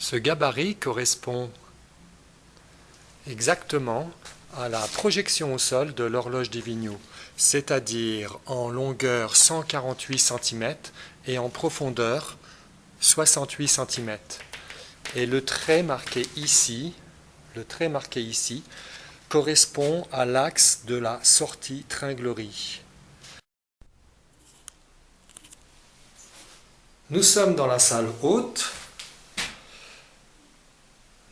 Ce gabarit correspond exactement à la projection au sol de l'horloge des Vigneault, c'est-à-dire en longueur 148 cm et en profondeur 68 cm. Et le trait marqué ici correspond à l'axe de la sortie tringlerie. Nous sommes dans la salle haute.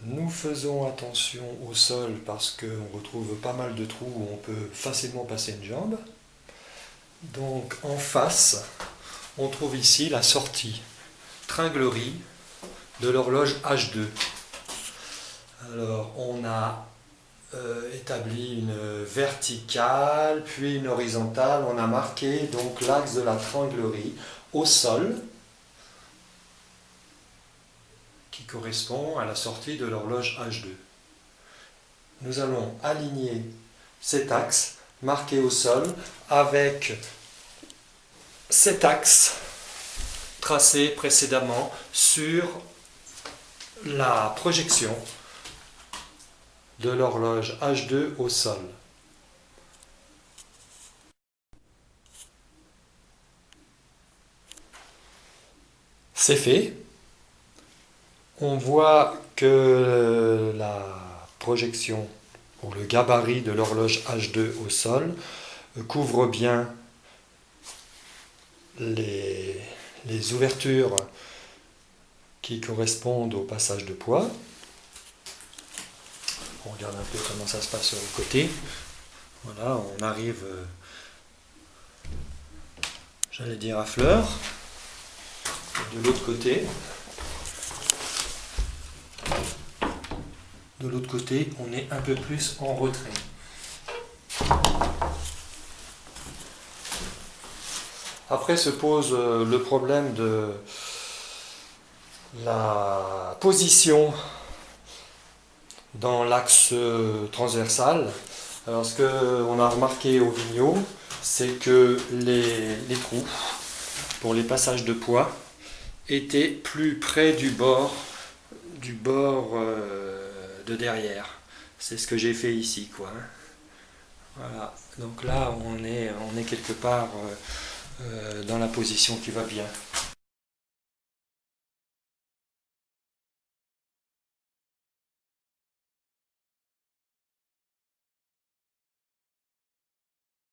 Nous faisons attention au sol parce qu'on retrouve pas mal de trous où on peut facilement passer une jambe. Donc en face, on trouve ici la sortie tringlerie de l'horloge H2. Alors on a établi une verticale, puis une horizontale. On a marqué donc l'axe de la tringlerie au sol, qui correspond à la sortie de l'horloge H2. Nous allons aligner cet axe marqué au sol avec cet axe tracé précédemment sur la projection de l'horloge H2 au sol. C'est fait. On voit que la projection ou le gabarit de l'horloge H2 au sol couvre bien les ouvertures qui correspondent au passage de poids. On regarde un peu comment ça se passe sur le côté. Voilà, on arrive, j'allais dire à fleur. De l'autre côté. De l'autre côté, on est un peu plus en retrait. Après se pose le problème de la position dans l'axe transversal. Alors ce qu'on a remarqué au Vigneault, c'est que les trous pour les passages de poids étaient plus près du bord de derrière. C'est ce que j'ai fait ici, quoi. Voilà. Donc là, on est quelque part dans la position qui va bien.